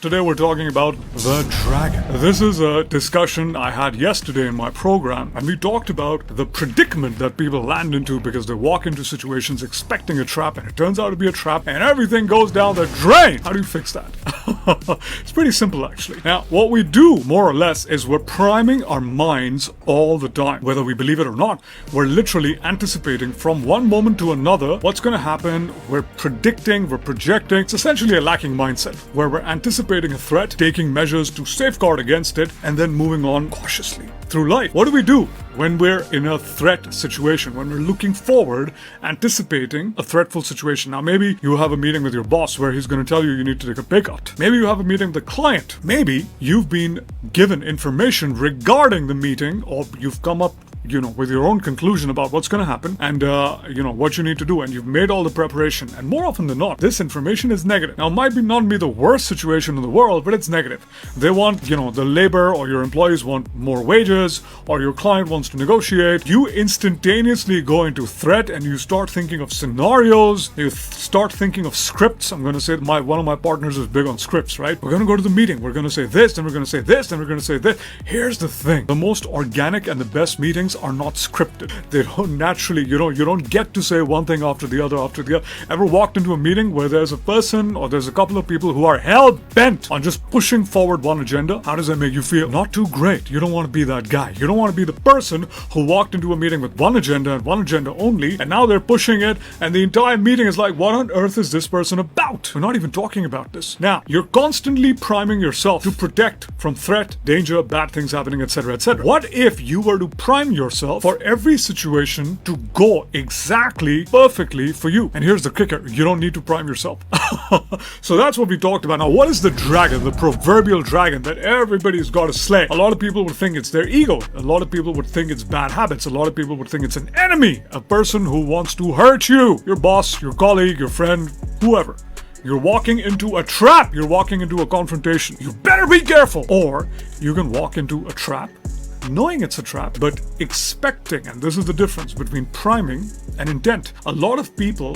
Today we're talking about the dragon. This is a discussion I had yesterday in my program, and we talked about the predicament that people land into because they walk into situations expecting a trap, and it turns out to be a trap, and everything goes down the drain. How do you fix that? It's pretty simple, actually. Now, what we do, more or less, is we're priming our minds all the time. Whether we believe it or not, we're literally anticipating from one moment to another what's going to happen. We're predicting, we're projecting. It's essentially a lacking mindset, where we're anticipating a threat, taking measures to safeguard against it, and then moving on cautiously through life. What do we do when we're in a threat situation, when we're looking forward, anticipating a threatful situation? Now, maybe you have a meeting with your boss where he's going to tell you you need to take a pay cut. Maybe you have a meeting with a client. Maybe you've been given information regarding the meeting, or you've come up with your own conclusion about what's going to happen and, what you need to do, and you've made all the preparation. And more often than not, this information is negative. Now, it might not be the worst situation in the world, but it's negative. They want, the labor or your employees want more wages, or your client wants to negotiate. You instantaneously go into threat and you start thinking of scenarios. You start thinking of scripts. I'm going to say one of my partners is big on scripts, right? We're going to go to the meeting. We're going to say this, and we're going to say this, and we're going to say this. Here's the thing. The most organic and the best meetings are not scripted. They don't naturally, you don't get to say one thing after the other. Ever walked into a meeting where there's a person or there's a couple of people who are hell-bent on just pushing forward one agenda? How does that make you feel? Not too great. You don't want to be that guy. You don't want to be the person who walked into a meeting with one agenda and one agenda only, and now they're pushing it, and the entire meeting is like, what on earth is this person about? We're not even talking about this. Now, you're constantly priming yourself to protect from threat, danger, bad things happening, etc., etc. What if you were to prime yourself for every situation to go exactly perfectly for you? And here's the kicker: you don't need to prime yourself. So that's what we talked about. Now, what is the dragon, the proverbial dragon that everybody's got to slay? A lot of people would think it's their ego. A lot of people would think it's bad habits. A lot of people would think it's an enemy, a person who wants to hurt you, your boss, your colleague, your friend, whoever. You're walking into a trap. You're walking into a confrontation. You better be careful. Or you can walk into a trap knowing it's a trap, but expecting. And this is the difference between priming and intent. A lot of people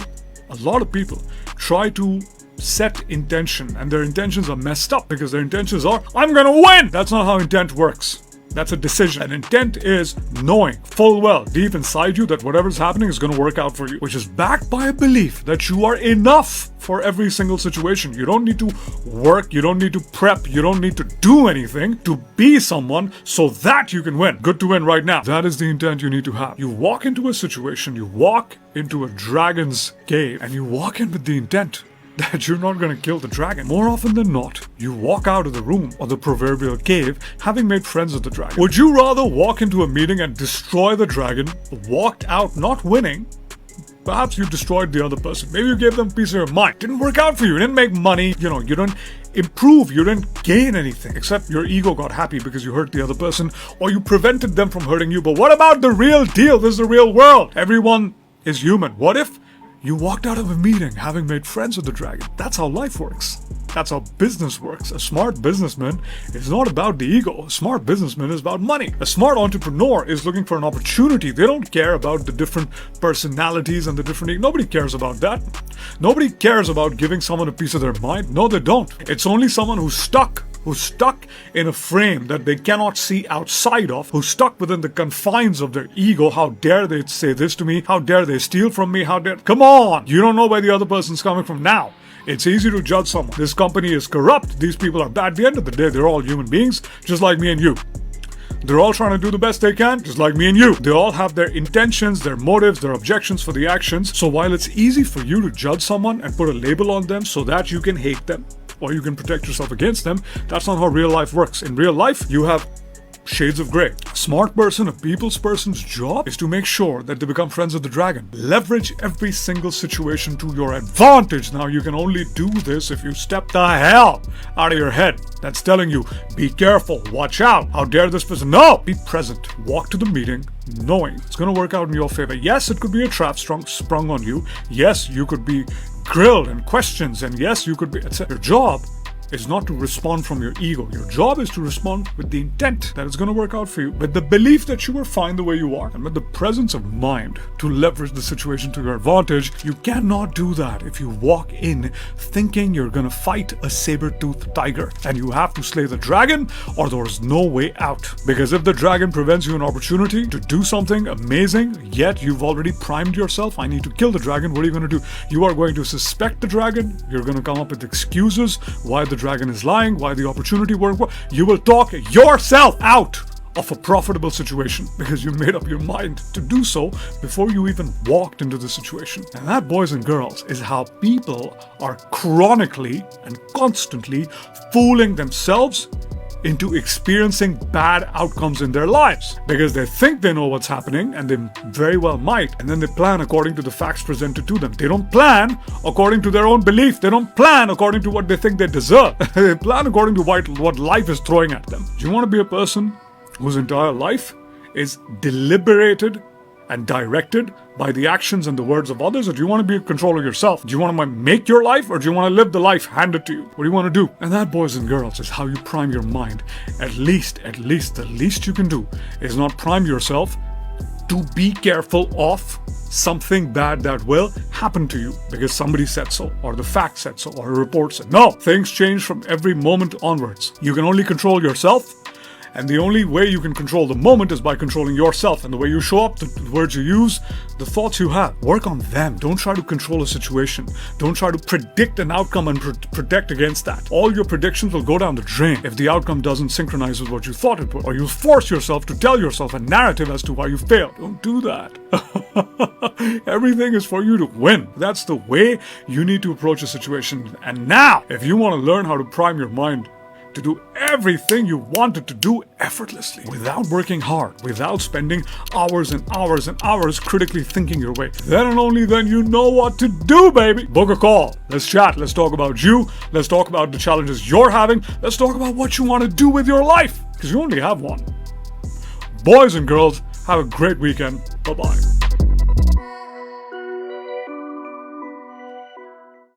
try to set intention, and their intentions are messed up because their intentions are, I'm gonna win! That's not how intent works. That's a decision. An intent is knowing full well, deep inside you, that whatever's happening is going to work out for you, which is backed by a belief that you are enough for every single situation. You don't need to work, you don't need to prep, you don't need to do anything to be someone so that you can win. Good to win right now. That is the intent you need to have. You walk into a situation, you walk into a dragon's cave, and you walk in with the intent that you're not going to kill the dragon. More often than not, you walk out of the room or the proverbial cave having made friends with the dragon. Would you rather walk into a meeting and destroy the dragon, walked out not winning? Perhaps you destroyed the other person. Maybe you gave them a piece of your mind. Didn't work out for you. You didn't make money. You didn't improve. You didn't gain anything except your ego got happy because you hurt the other person, or you prevented them from hurting you. But what about the real deal? This is the real world. Everyone is human. What if you walked out of a meeting having made friends with the dragon? That's how life works. That's how business works. A smart businessman is not about the ego. A smart businessman is about money. A smart entrepreneur is looking for an opportunity. They don't care about the different personalities and the different... Nobody cares about that. Nobody cares about giving someone a piece of their mind. No, they don't. It's only someone who's stuck in a frame that they cannot see outside of, who's stuck within the confines of their ego. How dare they say this to me? How dare they steal from me? Come on! You don't know where the other person's coming from now. It's easy to judge someone. This company is corrupt. These people are bad. At the end of the day, they're all human beings, just like me and you. They're all trying to do the best they can, just like me and you. They all have their intentions, their motives, their objections for the actions. So while it's easy for you to judge someone and put a label on them so that you can hate them, or you can protect yourself against them, that's not how real life works. In real life, you have shades of gray. A smart person, a people's person's job is to make sure that they become friends with the dragon. Leverage every single situation to your advantage. Now, you can only do this if you step the hell out of your head. That's telling you, be careful, watch out, how dare this person. No! Be present. Walk to the meeting knowing it's going to work out in your favor. Yes, it could be a trap sprung on you. Yes, you could be grilled and questions, and yes, you could be... Your job is not to respond from your ego. Your job is to respond with the intent that it's going to work out for you, with the belief that you are fine the way you are, and with the presence of mind to leverage the situation to your advantage. You cannot do that if you walk in thinking you're going to fight a saber-toothed tiger and you have to slay the dragon or there's no way out. Because if the dragon prevents you an opportunity to do something amazing, yet you've already primed yourself, I need to kill the dragon, what are you going to do? You are going to suspect the dragon, you're going to come up with excuses why the dragon is lying, why the opportunity won't work. You will talk yourself out of a profitable situation because you made up your mind to do so before you even walked into the situation. And that, boys and girls, is how people are chronically and constantly fooling themselves into experiencing bad outcomes in their lives because they think they know what's happening, and they very well might, and then they plan according to the facts presented to them. They don't plan according to their own belief. They don't plan according to what they think they deserve. They plan according to what life is throwing at them. Do you want to be a person whose entire life is deliberated and directed by the actions and the words of others, or do you want to be in control of yourself? Do you want to make your life, or do you want to live the life handed to you? What do you want to do? And that, boys and girls, is how you prime your mind. At least, the least you can do is not prime yourself to be careful of something bad that will happen to you because somebody said so, or the fact said so, or a report said. No, things change from every moment onwards. You can only control yourself. And the only way you can control the moment is by controlling yourself and the way you show up, the words you use, the thoughts you have. Work on them. Don't try to control a situation. Don't try to predict an outcome and protect against that. All your predictions will go down the drain if the outcome doesn't synchronize with what you thought it would. Or you'll force yourself to tell yourself a narrative as to why you failed. Don't do that. Everything is for you to win. That's the way you need to approach a situation. And now, if you want to learn how to prime your mind to do everything you wanted to do effortlessly, without working hard, without spending hours and hours and hours critically thinking your way, then and only then you know what to do, baby. Book a call. Let's chat. Let's talk about you. Let's talk about the challenges you're having. Let's talk about what you want to do with your life, because you only have one. Boys and girls, have a great weekend. Bye-bye.